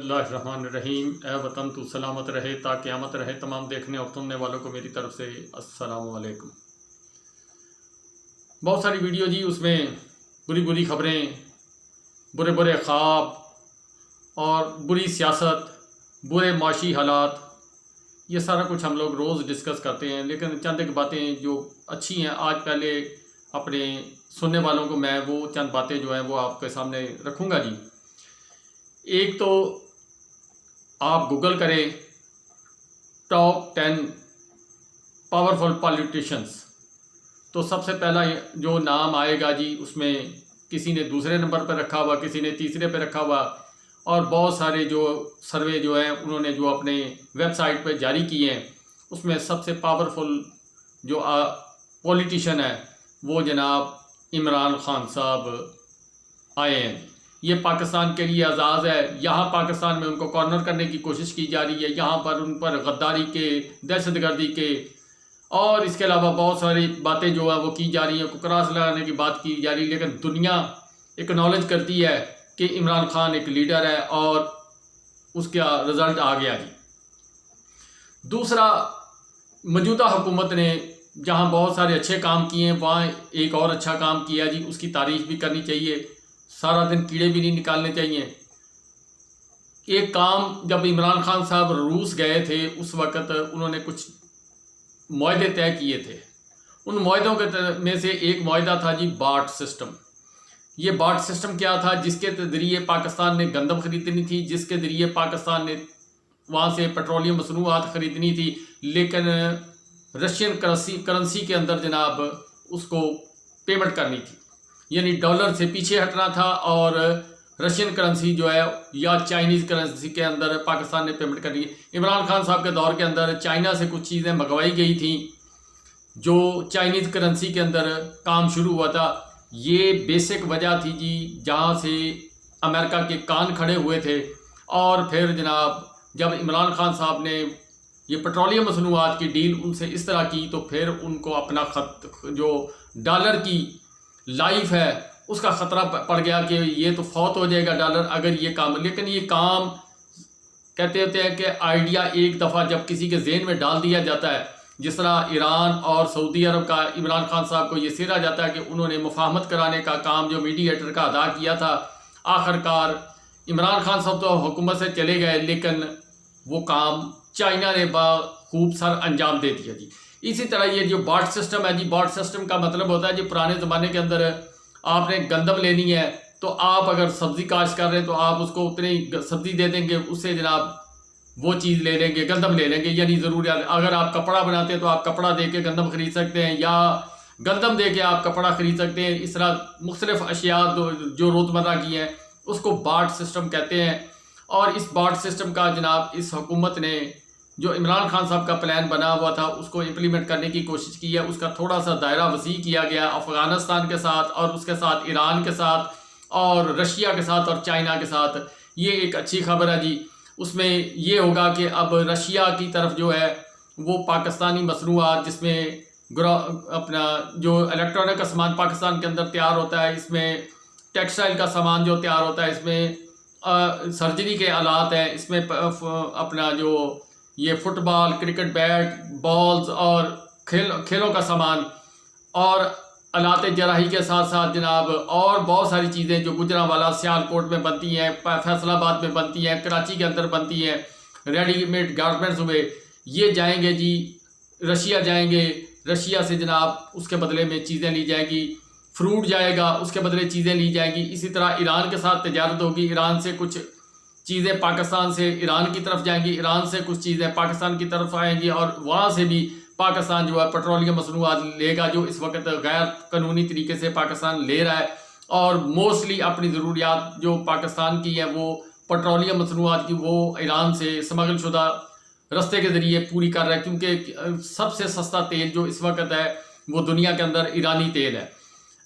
اللہ الرحمن الرحیم۔ اے وطن تو سلامت رہے تا قیامت رہے۔ تمام دیکھنے اور سننے والوں کو میری طرف سے السلام علیکم۔ بہت ساری ویڈیو جی، اس میں بری بری خبریں، برے برے خواب اور بری سیاست، برے معاشی حالات، یہ سارا کچھ ہم لوگ روز ڈسکس کرتے ہیں، لیکن چند ایک باتیں جو اچھی ہیں آج پہلے اپنے سننے والوں کو میں وہ چند باتیں جو ہیں وہ آپ کے سامنے رکھوں گا جی۔ ایک تو آپ گوگل کریں ٹاپ 10 پاورفل پالیٹیشنز، تو سب سے پہلا جو نام آئے گا جی، اس میں کسی نے دوسرے نمبر پہ رکھا ہوا، کسی نے تیسرے پہ رکھا ہوا، اور بہت سارے جو سروے جو ہیں انہوں نے جو اپنے ویب سائٹ پہ جاری کیے ہیں، اس میں سب سے پاورفل جو پولیٹیشن ہے وہ جناب عمران خان صاحب آئے ہیں۔ یہ پاکستان کے لیے اعزاز ہے۔ یہاں پاکستان میں ان کو کارنر کرنے کی کوشش کی جا رہی ہے، یہاں پر ان پر غداری کے، دہشت گردی کے، اور اس کے علاوہ بہت ساری باتیں جو ہیں وہ کی جا رہی ہیں، کراس لگانے کی بات کی جا رہی ہے، لیکن دنیا اکنالج کرتی ہے کہ عمران خان ایک لیڈر ہے اور اس کا رزلٹ آ گیا جی۔ دوسرا، موجودہ حکومت نے جہاں بہت سارے اچھے کام کیے ہیں، وہاں ایک اور اچھا کام کیا جی، اس کی تعریف بھی کرنی چاہیے، سارا دن کیڑے بھی نہیں نکالنے چاہیے۔ ایک کام جب عمران خان صاحب روس گئے تھے، اس وقت انہوں نے کچھ معاہدے طے کیے تھے۔ ان معاہدوں کے میں سے ایک معاہدہ تھا جی باٹ سسٹم۔ یہ باٹ سسٹم کیا تھا؟ جس کے ذریعے پاکستان نے گندم خریدنی تھی، جس کے ذریعے پاکستان نے وہاں سے پیٹرولیم مصنوعات خریدنی تھی، لیکن رشین کرنسی کے اندر جناب اس کو پیمنٹ کرنی تھی، یعنی ڈالر سے پیچھے ہٹنا تھا، اور رشین کرنسی جو ہے یا چائنیز کرنسی کے اندر پاکستان نے پیمنٹ کرنی ہے۔ عمران خان صاحب کے دور کے اندر چائنا سے کچھ چیزیں منگوائی گئی تھیں جو چائنیز کرنسی کے اندر کام شروع ہوا تھا۔ یہ بیسک وجہ تھی جی، جہاں سے امریکہ کے کان کھڑے ہوئے تھے، اور پھر جناب جب عمران خان صاحب نے یہ پیٹرولیم مصنوعات کی ڈیل ان سے اس طرح کی، تو پھر ان کو اپنا جو ڈالر کی لائف ہے اس کا خطرہ پڑ گیا کہ یہ تو فوت ہو جائے گا ڈالر اگر یہ کام، لیکن یہ کام کہتے ہوتے ہیں کہ آئیڈیا ایک دفعہ جب کسی کے ذہن میں ڈال دیا جاتا ہے، جس طرح ایران اور سعودی عرب کا عمران خان صاحب کو یہ سیرا جاتا ہے کہ انہوں نے مفاہمت کرانے کا کام جو میڈیٹر کا ادا کیا تھا، آخر کار عمران خان صاحب تو حکومت سے چلے گئے، لیکن وہ کام چائنا نے خوب سر انجام دے دیا جی۔ اسی طرح یہ جو باٹ سسٹم ہے جی، باٹ سسٹم کا مطلب ہوتا ہے جی، پرانے زمانے کے اندر آپ نے گندم لینی ہے تو آپ اگر سبزی کاشت کر رہے ہیں تو آپ اس کو اتنی سبزی دے دیں گے، اس سے جناب وہ چیز لے لیں گے، گندم لے لیں گے، یعنی ضروریات۔ اگر آپ کپڑا بناتے ہیں تو آپ کپڑا دے کے گندم خرید سکتے ہیں، یا گندم دے کے آپ کپڑا خرید سکتے ہیں۔ اس طرح مختلف اشیاء جو روزمرہ کی ہیں اس کو باٹ سسٹم کہتے ہیں، اور اس باٹ سسٹم کا جناب اس حکومت نے جو عمران خان صاحب کا پلان بنا ہوا تھا اس کو امپلیمنٹ کرنے کی کوشش کی ہے۔ اس کا تھوڑا سا دائرہ وسیع کیا گیا افغانستان کے ساتھ، اور اس کے ساتھ ایران کے ساتھ، اور رشیا کے ساتھ، اور چائنا کے ساتھ۔ یہ ایک اچھی خبر ہے جی۔ اس میں یہ ہوگا کہ اب رشیا کی طرف جو ہے وہ پاکستانی مصنوعات، جس میں اپنا جو الیکٹرانک کا سامان پاکستان کے اندر تیار ہوتا ہے، اس میں ٹیکسٹائل کا سامان جو تیار ہوتا ہے، اس میں سرجری کے آلات ہیں، اس میں اپنا جو یہ فٹ بال، کرکٹ بیٹ، بالز اور کھیلوں کا سامان، اور آلات جراحی کے ساتھ ساتھ جناب اور بہت ساری چیزیں جو گجرانوالہ، سیالکوٹ میں بنتی ہیں، فیصل آباد میں بنتی ہیں، کراچی کے اندر بنتی ہیں، ریڈی میڈ گارمنٹس ہوئے، یہ جائیں گے جی رشیا، جائیں گے رشیا سے جناب اس کے بدلے میں چیزیں لی جائیں گی، فروٹ جائے گا اس کے بدلے چیزیں لی جائیں گی۔ اسی طرح ایران کے ساتھ تجارت ہوگی، ایران سے کچھ چیزیں پاکستان سے ایران کی طرف جائیں گی، ایران سے کچھ چیزیں پاکستان کی طرف آئیں گی، اور وہاں سے بھی پاکستان جو ہے پیٹرولیم مصنوعات لے گا جو اس وقت غیر قانونی طریقے سے پاکستان لے رہا ہے، اور موسٹلی اپنی ضروریات جو پاکستان کی ہیں وہ پیٹرولیم مصنوعات کی وہ ایران سے اسمگل شدہ رستے کے ذریعے پوری کر رہا ہے، کیونکہ سب سے سستا تیل جو اس وقت ہے وہ دنیا کے اندر ایرانی تیل ہے۔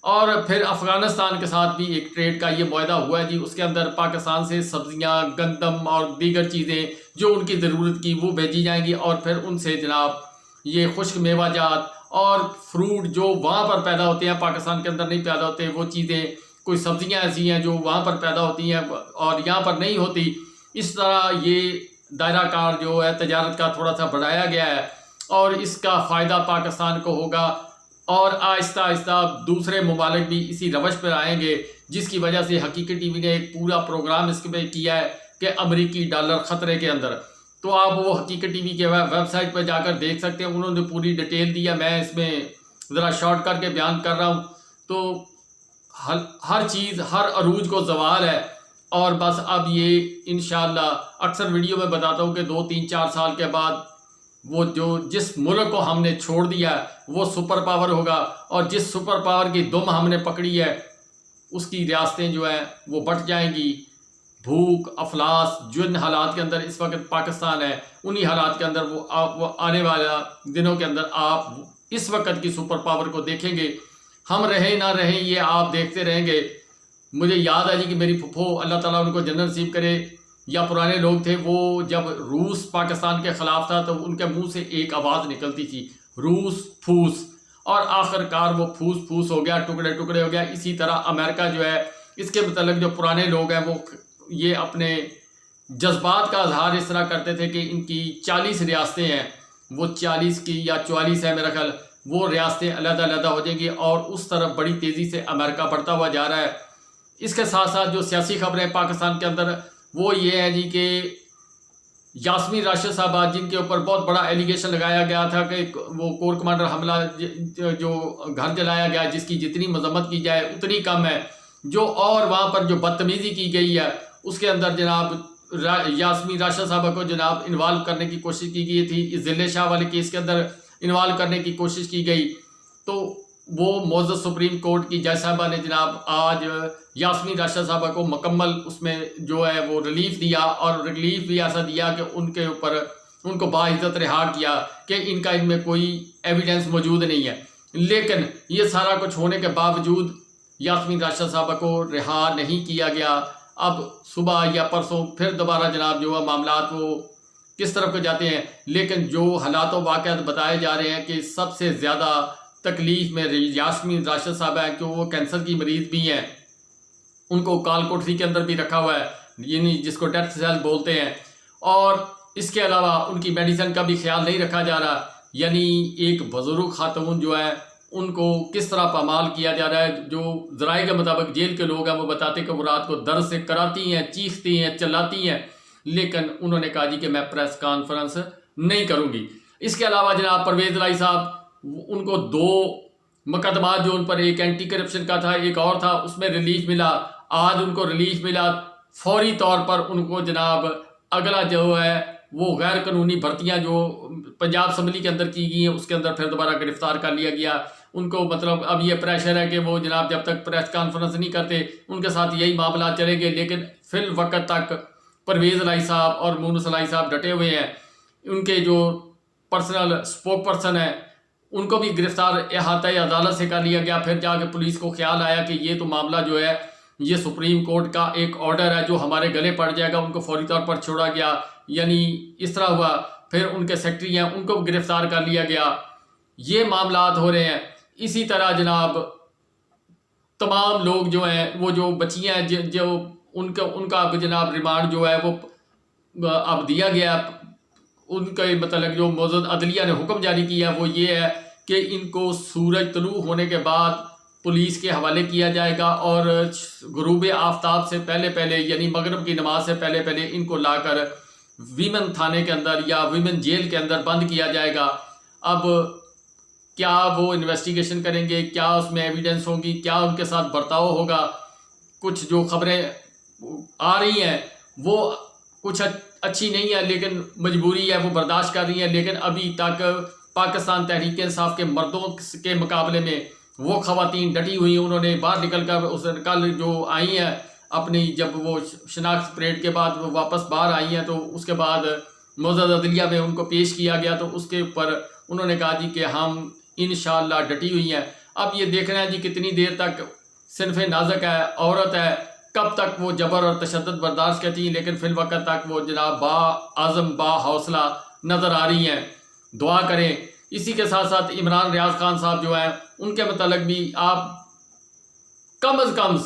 اور پھر افغانستان کے ساتھ بھی ایک ٹریڈ کا یہ معاہدہ ہوا ہے جی، اس کے اندر پاکستان سے سبزیاں، گندم اور دیگر چیزیں جو ان کی ضرورت کی وہ بھیجی جائیں گی، اور پھر ان سے جناب یہ خشک میوہ جات اور فروٹ جو وہاں پر پیدا ہوتے ہیں پاکستان کے اندر نہیں پیدا ہوتے، وہ چیزیں، کوئی سبزیاں ایسی ہیں جو وہاں پر پیدا ہوتی ہیں اور یہاں پر نہیں ہوتی، اس طرح یہ دائرہ کار جو ہے تجارت کا تھوڑا سا بڑھایا گیا ہے اور اس کا فائدہ پاکستان کو ہوگا، اور آہستہ آہستہ دوسرے ممالک بھی اسی روش پر آئیں گے، جس کی وجہ سے حقیقی ٹی وی نے ایک پورا پروگرام اس پہ کیا ہے کہ امریکی ڈالر خطرے کے اندر۔ تو آپ وہ حقیقی ٹی وی کے ویب سائٹ پہ جا کر دیکھ سکتے ہیں، انہوں نے پوری ڈیٹیل دیا، میں اس میں ذرا شارٹ کر کے بیان کر رہا ہوں۔ تو ہر چیز، ہر عروج کو زوال ہے، اور بس اب یہ انشاءاللہ اکثر ویڈیو میں بتاتا ہوں کہ 2 3 4 سال کے بعد وہ جس ملک کو ہم نے چھوڑ دیا ہے وہ سپر پاور ہوگا، اور جس سپر پاور کی دم ہم نے پکڑی ہے اس کی ریاستیں جو ہیں وہ بٹ جائیں گی۔ بھوک، افلاس، جن حالات کے اندر اس وقت پاکستان ہے، انہی حالات کے اندر وہ آنے والا دنوں کے اندر آپ اس وقت کی سپر پاور کو دیکھیں گے۔ ہم رہیں نہ رہیں یہ آپ دیکھتے رہیں گے۔ مجھے یاد ہے جی کہ میری پھپھو، اللہ تعالیٰ ان کو جنت نصیب کرے، یا پرانے لوگ تھے، وہ جب روس پاکستان کے خلاف تھا تو ان کے منہ سے ایک آواز نکلتی تھی، روس پھوس، اور آخر کار وہ پھوس پھوس ہو گیا، ٹکڑے ٹکڑے ہو گیا۔ اسی طرح امریکہ جو ہے، اس کے متعلق جو پرانے لوگ ہیں وہ یہ اپنے جذبات کا اظہار اس طرح کرتے تھے کہ ان کی 40 ریاستیں ہیں، وہ 40 کی یا 44 ہے میرا خیال، وہ ریاستیں علیحدہ علیحدہ ہو جائیں گی، اور اس طرف بڑی تیزی سے امریکہ بڑھتا ہوا جا رہا ہے۔ اس کے ساتھ ساتھ جو سیاسی خبریں پاکستان کے اندر وہ یہ ہے جی کہ یاسمین راشد صاحبہ، جن کے اوپر بہت بڑا ایلیگیشن لگایا گیا تھا کہ وہ کور کمانڈر حملہ جو گھر جلایا گیا، جس کی جتنی مذمت کی جائے اتنی کم ہے، جو اور وہاں پر جو بدتمیزی کی گئی ہے اس کے اندر جناب یاسمین راشد صاحبہ کو جناب انوالو کرنے کی کوشش کی گئی تھی، اس ضلع شاہ والے کیس کے اندر انوالو کرنے کی کوشش کی گئی۔ تو وہ معزز سپریم کورٹ کی جج صاحبہ نے جناب آج یاسمین راشد صاحبہ کو مکمل اس میں جو ہے وہ ریلیف دیا، اور ریلیف بھی ایسا دیا کہ ان کے اوپر ان کو باعزت رہا کیا کہ ان میں کوئی ایویڈنس موجود نہیں ہے۔ لیکن یہ سارا کچھ ہونے کے باوجود یاسمین راشد صاحبہ کو رہا نہیں کیا گیا۔ اب صبح یا پرسوں پھر دوبارہ جناب جو ہے معاملات وہ کس طرف کو جاتے ہیں، لیکن جو حالات و واقعات بتائے جا رہے ہیں کہ سب سے زیادہ تکلیف میں یاسمین راشد صاحب ہے، کہ وہ کینسر کی مریض بھی ہیں، ان کو کال کوٹری کے اندر بھی رکھا ہوا ہے، یعنی جس کو ڈیتھ سیل بولتے ہیں، اور اس کے علاوہ ان کی میڈیسن کا بھی خیال نہیں رکھا جا رہا۔ یعنی ایک بزرگ خاتون جو ہے ان کو کس طرح پامال کیا جا رہا ہے۔ جو ذرائع کے مطابق جیل کے لوگ ہیں وہ بتاتے کہ وہ رات کو درد سے کراتی ہیں، چیختی ہیں، چلاتی ہیں، لیکن انہوں نے کہا جی کہ میں پریس کانفرنس نہیں کروں گی۔ اس کے علاوہ جناب پرویز الہی صاحب، ان کو 2 مقدمات جو ان پر، ایک اینٹی کرپشن کا تھا، ایک اور تھا، اس میں ریلیف ملا۔ آج ان کو ریلیف ملا، فوری طور پر ان کو جناب اگلا جو ہے وہ غیر قانونی بھرتیاں جو پنجاب اسمبلی کے اندر کی گئی ہیں اس کے اندر پھر دوبارہ گرفتار کر لیا گیا۔ ان کو مطلب اب یہ پریشر ہے کہ وہ جناب جب تک پریس کانفرنس نہیں کرتے ان کے ساتھ یہی معاملات چلیں گے، لیکن فی الوقت تک پرویز الہی صاحب اور مونس الہی صاحب ڈٹے ہوئے ہیں۔ ان کے جو پرسنل سپوک پرسن ہیں ان کو بھی گرفتار احاطۂ عدالت سے کر لیا گیا۔ پھر جا کے پولیس کو خیال آیا کہ یہ تو معاملہ جو ہے یہ سپریم کورٹ کا ایک آرڈر ہے جو ہمارے گلے پڑ جائے گا، ان کو فوری طور پر چھوڑا گیا۔ یعنی اس طرح ہوا۔ پھر ان کے سیکٹری ہیں ان کو گرفتار کر لیا گیا۔ یہ معاملات ہو رہے ہیں۔ اسی طرح جناب تمام لوگ جو ہیں وہ جو بچیاں ہیں جو ان کا اب جناب ریمانڈ جو ہے وہ اب دیا گیا، ان کے متعلق جو معزز عدلیہ نے حکم جاری کیا وہ یہ ہے کہ ان کو سورج طلوع ہونے کے بعد پولیس کے حوالے کیا جائے گا، اور غروب آفتاب سے پہلے یعنی مغرب کی نماز سے پہلے ان کو لا کر ویمن تھانے کے اندر یا ویمن جیل کے اندر بند کیا جائے گا۔ اب کیا وہ انویسٹیگیشن کریں گے، کیا اس میں ایویڈنس ہوگی، کیا ان کے ساتھ برتاؤ ہوگا، کچھ جو خبریں آ رہی ہیں وہ کچھ اچھی نہیں ہے، لیکن مجبوری ہے، وہ برداشت کر رہی ہیں۔ لیکن ابھی تک پاکستان تحریک انصاف کے مردوں کے مقابلے میں وہ خواتین ڈٹی ہوئی ہیں۔ انہوں نے باہر نکل کر کل جو آئی ہیں اپنی، جب وہ شناخت پریڈ کے بعد وہ واپس باہر آئی ہیں تو اس کے بعد معزز عدلیہ میں ان کو پیش کیا گیا، تو اس کے اوپر انہوں نے کہا جی کہ ہم انشاءاللہ ڈٹی ہوئی ہیں۔ اب یہ دیکھنا ہے جی کتنی دیر تک صنف نازک ہے، عورت ہے، کب تک وہ جبر اور تشدد برداشت کرتی ہیں، لیکن فی الوقت تک وہ جناب با عزم با حوصلہ نظر آ رہی ہیں۔ دعا کریں۔ اسی کے ساتھ ساتھ عمران ریاض خان صاحب جو ہیں ان کے متعلق بھی آپ کم از کم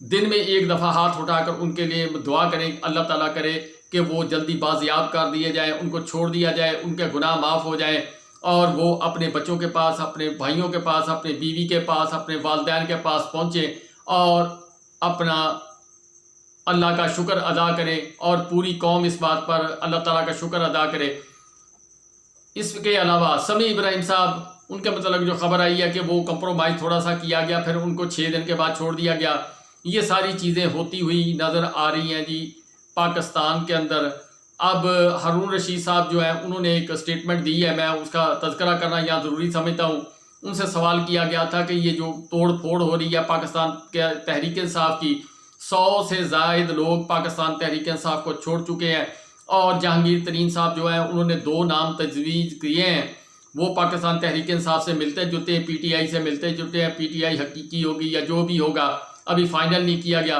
دن میں 1 دفعہ ہاتھ اٹھا کر ان کے لیے دعا کریں، اللہ تعالیٰ کرے کہ وہ جلدی بازیاب کر دیے جائیں، ان کو چھوڑ دیا جائے، ان کے گناہ معاف ہو جائیں اور وہ اپنے بچوں کے پاس، اپنے بھائیوں کے پاس، اپنے بیوی کے پاس، اپنے والدین کے پاس پہنچیں اور اپنا اللہ کا شکر ادا کرے اور پوری قوم اس بات پر اللہ تعالیٰ کا شکر ادا کرے۔ اس کے علاوہ سمیع ابراہیم صاحب، ان کے متعلق جو خبر آئی ہے کہ وہ کمپرومائز تھوڑا سا کیا گیا، پھر ان کو 6 دن کے بعد چھوڑ دیا گیا، یہ ساری چیزیں ہوتی ہوئی نظر آ رہی ہیں جی پاکستان کے اندر۔ اب ہارون رشید صاحب جو ہیں انہوں نے ایک سٹیٹمنٹ دی ہے، میں اس کا تذکرہ کرنا یہاں ضروری سمجھتا ہوں۔ ان سے سوال کیا گیا تھا کہ یہ جو توڑ پھوڑ ہو رہی ہے پاکستان کے تحریک انصاف کی، 100 سے زائد لوگ پاکستان تحریک انصاف کو چھوڑ چکے ہیں اور جہانگیر ترین صاحب جو ہیں انہوں نے 2 نام تجویز کیے ہیں، وہ پاکستان تحریک انصاف سے ملتے جلتے ہیں، پی ٹی آئی سے ملتے جلتے ہیں، پی ٹی آئی حقیقی ہوگی یا جو بھی ہوگا ابھی فائنل نہیں کیا گیا،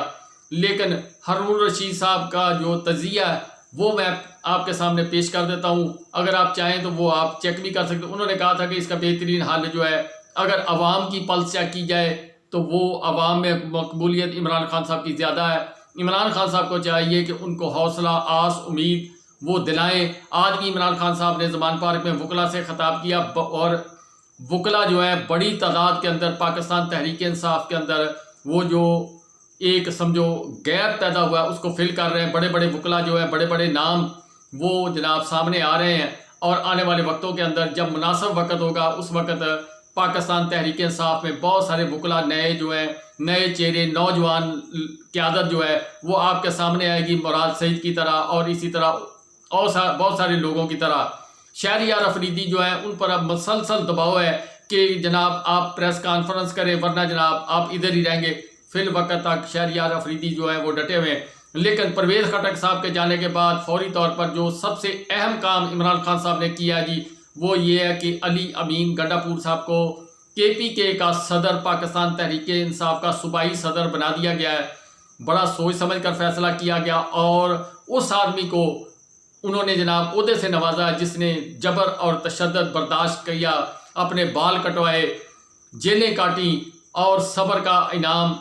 لیکن ہارون رشید صاحب کا جو تجزیہ ہے وہ میں آپ کے سامنے پیش کر دیتا ہوں، اگر آپ چاہیں تو وہ آپ چیک بھی کر سکتے ہیں۔ انہوں نے کہا تھا کہ اس کا بہترین حل جو ہے اگر عوام کی پلس چیک کی جائے تو وہ عوام میں مقبولیت عمران خان صاحب کی زیادہ ہے۔ عمران خان صاحب کو چاہیے کہ ان کو حوصلہ، آس، امید وہ دلائیں۔ آج بھی عمران خان صاحب نے زمان پارک میں وکلا سے خطاب کیا اور وکلا جو ہے بڑی تعداد کے اندر پاکستان تحریک انصاف کے اندر وہ جو ایک سمجھو گیپ پیدا ہوا ہے اس کو فل کر رہے ہیں۔ بڑے بڑے وکلا جو ہے، بڑے بڑے نام وہ جناب سامنے آ رہے ہیں اور آنے والے وقتوں کے اندر جب مناسب وقت ہوگا اس وقت پاکستان تحریک انصاف میں بہت سارے وکلا نئے جو ہیں، نئے چہرے، نوجوان قیادت جو ہے وہ آپ کے سامنے آئے گی، مراد سعید کی طرح اور اسی طرح اور بہت سارے لوگوں کی طرح۔ شہریار افریدی جو ہیں ان پر اب مسلسل دباؤ ہے کہ جناب آپ پریس کانفرنس کریں ورنہ جناب آپ ادھر ہی رہیں گے۔ فی الوقت تک شہریار افریدی جو ہیں وہ ڈٹے ہوئے ہیں، لیکن پرویز خٹک صاحب کے جانے کے بعد فوری طور پر جو سب سے اہم کام عمران خان صاحب نے کیا جی وہ یہ ہے کہ علی امین گنڈا پور صاحب کو کے پی کے کا صدر، پاکستان تحریک انصاف کا صوبائی صدر بنا دیا گیا ہے۔ بڑا سوچ سمجھ کر فیصلہ کیا گیا اور اس آدمی کو انہوں نے جناب عہدے سے نوازا جس نے جبر اور تشدد برداشت کیا، اپنے بال کٹوائے، جیلیں کاٹی اور صبر کا انعام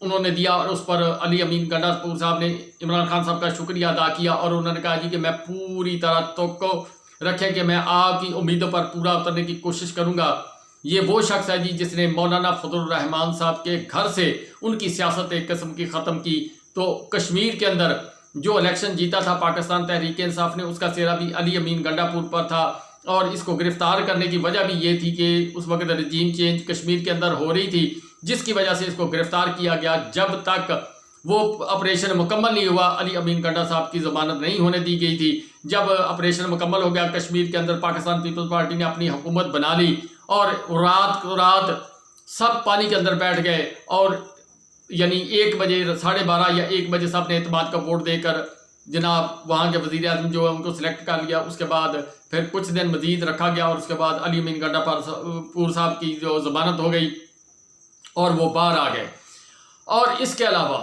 انہوں نے دیا، اور اس پر علی امین گنڈا پور صاحب نے عمران خان صاحب کا شکریہ ادا کیا اور انہوں نے کہا جی کہ میں پوری طرح توقع رکھیں کہ میں آپ کی امیدوں پر پورا اترنے کی کوشش کروں گا۔ یہ وہ شخص ہے جی جس نے مولانا فضل الرحمان صاحب کے گھر سے ان کی سیاست ایک قسم کی ختم کی۔ تو کشمیر کے اندر جو الیکشن جیتا تھا پاکستان تحریک انصاف نے، اس کا سہرا بھی علی امین گنڈا پور پر تھا، اور اس کو گرفتار کرنے کی وجہ بھی یہ تھی کہ اس وقت رجیم چینج کشمیر کے اندر ہو رہی تھی، جس کی وجہ سے اس کو گرفتار کیا گیا۔ جب تک وہ آپریشن مکمل نہیں ہوا علی امین گنڈا صاحب کی ضمانت نہیں ہونے دی گئی تھی۔ جب آپریشن مکمل ہو گیا کشمیر کے اندر پاکستان پیپلز پارٹی نے اپنی حکومت بنا لی اور رات سب پانی کے اندر بیٹھ گئے، اور یعنی 1 بجے 12:30 یا 1 بجے سب نے اعتماد کا ووٹ دے کر جناب وہاں کے وزیر اعظم جو ہے ان کو سلیکٹ کر لیا۔ اس کے بعد پھر کچھ دن مزید رکھا گیا اور اس کے بعد علی امین گنڈا پور صاحب کی جو ضمانت ہو گئی اور وہ باہر آ گئے۔ اور اس کے علاوہ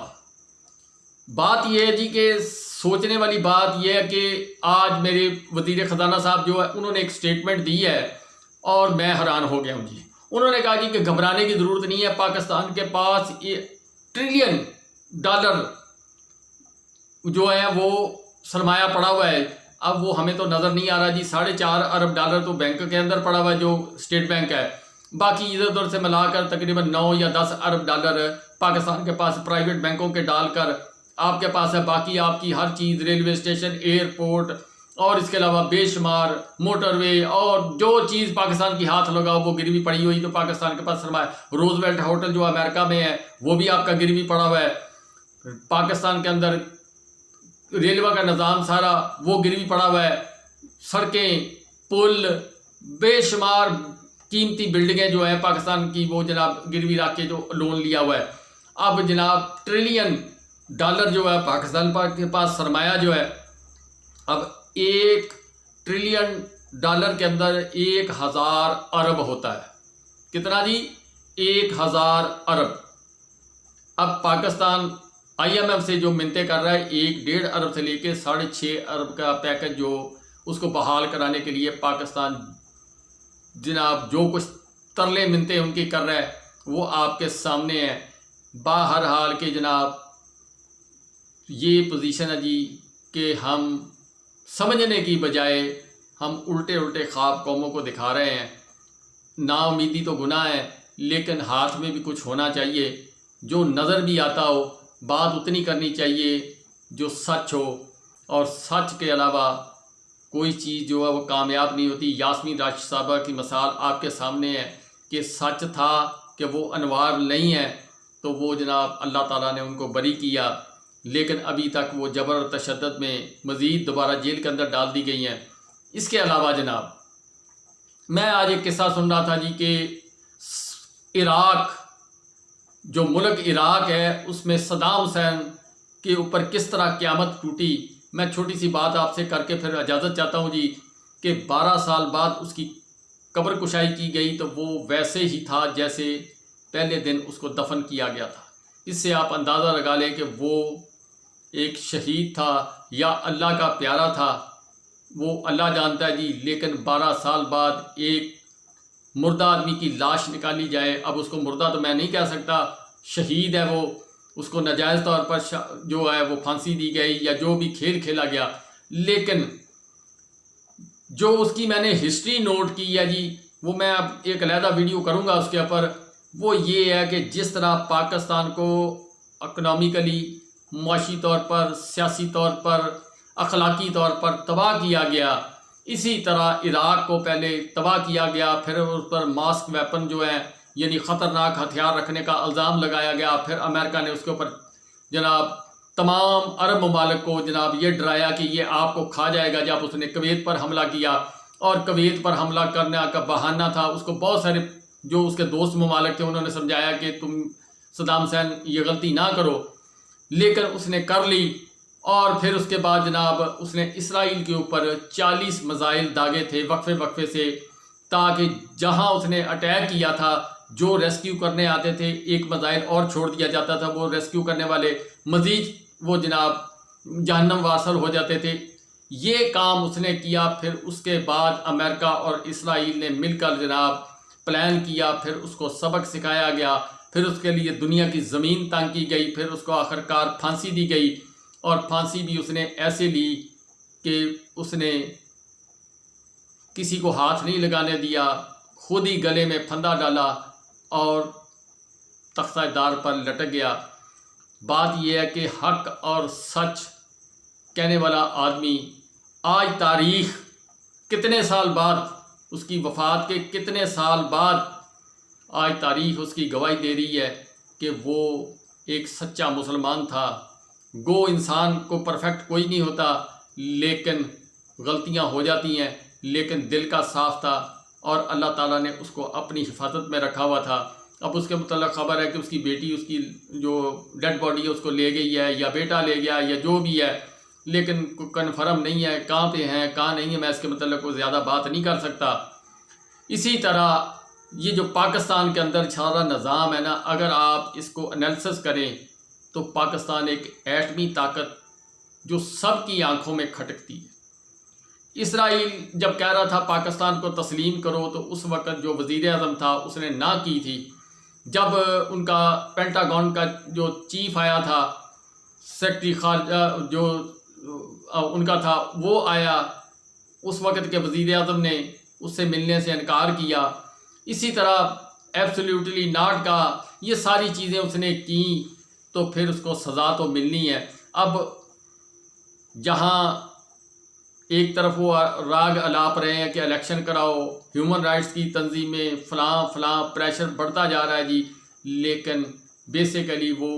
بات یہ ہے جی کہ سوچنے والی بات یہ ہے کہ آج میرے وزیر خزانہ صاحب جو ہے انہوں نے ایک سٹیٹمنٹ دی ہے اور میں حیران ہو گیا ہوں جی۔ انہوں نے کہا جی کہ گھبرانے کی ضرورت نہیں ہے، پاکستان کے پاس $1 ٹریلین جو ہے وہ سرمایہ پڑا ہوا ہے۔ اب وہ ہمیں تو نظر نہیں آ رہا جی، $4.5 ارب تو بینک کے اندر پڑا ہوا ہے جو اسٹیٹ بینک ہے، باقی ادھر ادھر سے ملا کر تقریباً 9 یا 10 ارب پاکستان کے پاس پرائیویٹ بینکوں کے ڈال کر آپ کے پاس ہے۔ باقی آپ کی ہر چیز، ریلوے اسٹیشن، ایئرپورٹ اور اس کے علاوہ بے شمار موٹر وے اور جو چیز پاکستان کی ہاتھ لگاؤ وہ گروی پڑی ہوئی، تو پاکستان کے پاس سرمایہ۔ روزویلٹ ہوٹل جو امریکہ میں ہے وہ بھی آپ کا گروی پڑا ہوا ہے۔ پاکستان کے اندر ریلوے کا نظام سارا وہ گروی پڑا ہوا ہے، سڑکیں، پل، بے شمار قیمتی بلڈنگیں جو ہیں پاکستان کی وہ جناب گروی رکھ کے جو لون لیا ہوا ہے۔ اب جناب $1 ٹریلین جو ہے پاکستان کے پاس سرمایہ جو ہے، اب $1 ٹریلین کے اندر 1000 ارب ہوتا ہے۔ کتنا جی؟ 1000 ارب۔ اب پاکستان IMF سے جو منتیں کر رہا ہے 1.5 ارب سے لے کے 6.5 ارب کا پیکج جو اس کو بحال کرانے کے لیے پاکستان جناب جو کچھ ترلے منتیں ان کی کر رہا ہے وہ آپ کے سامنے ہے۔ باہر حال کے جناب یہ پوزیشن ہے جی کہ ہم سمجھنے کی بجائے ہم الٹے خواب قوموں کو دکھا رہے ہیں۔ نا امیدی تو گناہ ہے، لیکن ہاتھ میں بھی کچھ ہونا چاہیے، جو نظر بھی آتا ہو بات اتنی کرنی چاہیے جو سچ ہو، اور سچ کے علاوہ کوئی چیز جو ہے وہ کامیاب نہیں ہوتی۔ یاسمین راشد صاحبہ کی مثال آپ کے سامنے ہے کہ سچ تھا کہ وہ انوار نہیں ہے، تو وہ جناب اللہ تعالیٰ نے ان کو بری کیا، لیکن ابھی تک وہ جبر اور تشدد میں مزید دوبارہ جیل کے اندر ڈال دی گئی ہیں۔ اس کے علاوہ جناب میں آج ایک قصہ سن رہا تھا جی کہ عراق، جو ملک عراق ہے، اس میں صدام حسین کے اوپر کس طرح قیامت ٹوٹی۔ میں چھوٹی سی بات آپ سے کر کے پھر اجازت چاہتا ہوں جی کہ 12 سال بعد اس کی قبر کشائی کی گئی تو وہ ویسے ہی تھا جیسے پہلے دن اس کو دفن کیا گیا تھا۔ اس سے آپ اندازہ لگا لیں کہ وہ ایک شہید تھا یا اللہ کا پیارا تھا، وہ اللہ جانتا ہے جی۔ لیکن 12 سال بعد ایک مردہ آدمی کی لاش نکالی جائے، اب اس کو مردہ تو میں نہیں کہہ سکتا، شہید ہے وہ، اس کو ناجائز طور پر جو ہے وہ پھانسی دی گئی یا جو بھی کھیل کھیلا گیا، لیکن جو اس کی میں نے ہسٹری نوٹ کی ہے جی، وہ میں اب ایک علیحدہ ویڈیو کروں گا اس کے اوپر۔ وہ یہ ہے کہ جس طرح پاکستان کو اکنامیکلی، معاشی طور پر، سیاسی طور پر، اخلاقی طور پر تباہ کیا گیا، اسی طرح عراق کو پہلے تباہ کیا گیا، پھر اس پر ماسک ویپن جو ہے یعنی خطرناک ہتھیار رکھنے کا الزام لگایا گیا، پھر امریکہ نے اس کے اوپر جناب تمام عرب ممالک کو جناب یہ ڈرایا کہ یہ آپ کو کھا جائے گا، جب اس نے کویت پر حملہ کیا، اور کویت پر حملہ کرنے کا بہانہ تھا، اس کو بہت سارے جو اس کے دوست ممالک تھے انہوں نے سمجھایا کہ تم صدام حسین یہ غلطی نہ کرو، لیکن اس نے کر لی۔ اور پھر اس کے بعد جناب اس نے اسرائیل کے اوپر 40 میزائل داغے تھے وقفے سے، تاکہ جہاں اس نے اٹیک کیا تھا جو ریسکیو کرنے آتے تھے ایک میزائل اور چھوڑ دیا جاتا تھا، وہ ریسکیو کرنے والے مزید وہ جناب جہنم واصل ہو جاتے تھے۔ یہ کام اس نے کیا۔ پھر اس کے بعد امریکہ اور اسرائیل نے مل کر جناب پلان کیا، پھر اس کو سبق سکھایا گیا، پھر اس کے لیے دنیا کی زمین تنگ کی گئی، پھر اس کو آخرکار پھانسی دی گئی، اور پھانسی بھی اس نے ایسے لی کہ اس نے کسی کو ہاتھ نہیں لگانے دیا، خود ہی گلے میں پھندا ڈالا اور تختہ دار پر لٹک گیا۔ بات یہ ہے کہ حق اور سچ کہنے والا آدمی آج تاریخ کتنے سال بعد، اس کی وفات کے کتنے سال بعد آج تاریخ اس کی گواہی دے رہی ہے کہ وہ ایک سچا مسلمان تھا۔ گو انسان کو پرفیکٹ کوئی نہیں ہوتا، لیکن غلطیاں ہو جاتی ہیں، لیکن دل کا صاف تھا، اور اللہ تعالیٰ نے اس کو اپنی حفاظت میں رکھا ہوا تھا۔ اب اس کے متعلق خبر ہے کہ اس کی بیٹی اس کی جو ڈیڈ باڈی ہے اس کو لے گئی ہے، یا بیٹا لے گیا، یا جو بھی ہے، لیکن کنفرم نہیں ہے کہاں پہ ہیں کہاں نہیں ہے، میں اس کے متعلق کوئی زیادہ بات نہیں کر سکتا۔ اسی طرح یہ جو پاکستان کے اندر سارا نظام ہے نا، اگر آپ اس کو انالیسس کریں تو پاکستان ایک ایٹمی طاقت جو سب کی آنکھوں میں کھٹکتی ہے۔ اسرائیل جب کہہ رہا تھا پاکستان کو تسلیم کرو، تو اس وقت جو وزیر اعظم تھا اس نے نہ کی تھی۔ جب ان کا پینٹاگون کا جو چیف آیا تھا، سیکرٹری خارجہ جو ان کا تھا، وہ آیا، اس وقت کے وزیر اعظم نے اس سے ملنے سے انکار کیا۔ اسی طرح ایبسلیوٹلی ناٹ کا، یہ ساری چیزیں اس نے کی، تو پھر اس کو سزا تو ملنی ہے۔ اب جہاں ایک طرف وہ راگ الاپ رہے ہیں کہ الیکشن کراؤ، ہیومن رائٹس کی تنظیمیں فلاں پریشر بڑھتا جا رہا ہے جی، لیکن بیسیکلی وہ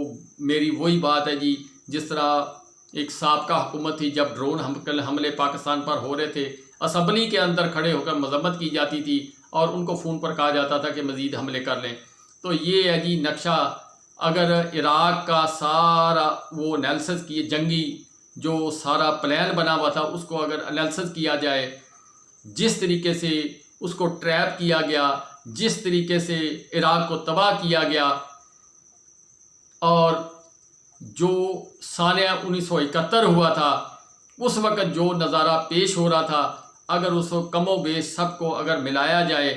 میری وہی بات ہے جی، جس طرح ایک سابقہ حکومت تھی، جب ڈرون حملے پاکستان پر ہو رہے تھے، اسمبلی کے اندر کھڑے ہو کر مذمت کی جاتی تھی، اور ان کو فون پر کہا جاتا تھا کہ مزید حملے کر لیں۔ تو یہ ہے جی نقشہ۔ اگر عراق کا سارا وہ انالیسس کیے، جنگی جو سارا پلان بنا ہوا تھا، اس کو اگر انالیسس کیا جائے، جس طریقے سے اس کو ٹریپ کیا گیا، جس طریقے سے عراق کو تباہ کیا گیا، اور جو سانیہ 1971 ہوا تھا، اس وقت جو نظارہ پیش ہو رہا تھا، اگر اس کو کم و بیش سب کو اگر ملایا جائے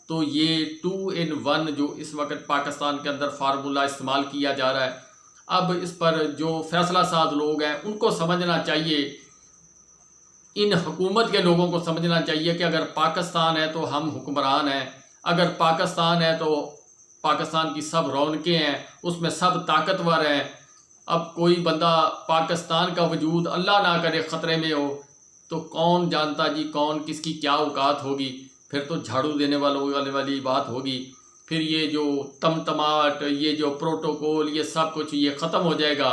تو یہ 2 in 1 جو اس وقت پاکستان کے اندر فارمولہ استعمال کیا جا رہا ہے۔ اب اس پر جو فیصلہ ساز لوگ ہیں ان کو سمجھنا چاہیے ان حکومت کے لوگوں کو سمجھنا چاہیے کہ اگر پاکستان ہے تو ہم حکمران ہیں، اگر پاکستان ہے تو پاکستان کی سب رونقیں ہیں، اس میں سب طاقتور ہیں۔ اب کوئی بندہ پاکستان کا وجود اللہ نہ کرے خطرے میں ہو تو کون جانتا جی کون کس کی کیا اوقات ہوگی، پھر تو جھاڑو دینے والی بات ہوگی۔ پھر یہ جو تمتماٹ، یہ جو پروٹوکول، یہ سب کچھ یہ ختم ہو جائے گا۔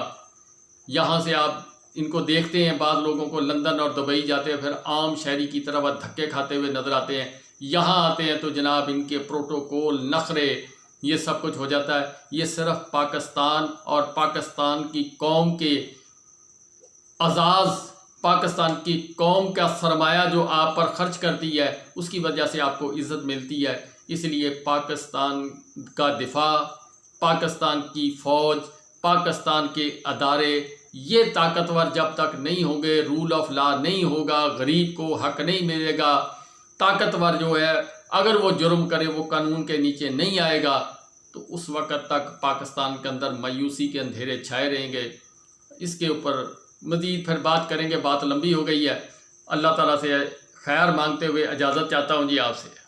یہاں سے آپ ان کو دیکھتے ہیں، بعض لوگوں کو لندن اور دبئی جاتے ہیں پھر عام شہری کی طرح وہ دھکے کھاتے ہوئے نظر آتے ہیں، یہاں آتے ہیں تو جناب ان کے پروٹوکول، نخرے، یہ سب کچھ ہو جاتا ہے۔ یہ صرف پاکستان اور پاکستان کی قوم کے اعزاز، پاکستان کی قوم کا سرمایہ جو آپ پر خرچ کرتی ہے اس کی وجہ سے آپ کو عزت ملتی ہے۔ اس لیے پاکستان کا دفاع، پاکستان کی فوج، پاکستان کے ادارے یہ طاقتور جب تک نہیں ہوں گے، رول آف لا نہیں ہوگا، غریب کو حق نہیں ملے گا، طاقتور جو ہے اگر وہ جرم کرے وہ قانون کے نیچے نہیں آئے گا، تو اس وقت تک پاکستان کے اندر مایوسی کے اندھیرے چھائے رہیں گے۔ اس کے اوپر مزید پھر بات کریں گے، بات لمبی ہو گئی ہے۔ اللہ تعالیٰ سے خیر مانگتے ہوئے اجازت چاہتا ہوں جی آپ سے۔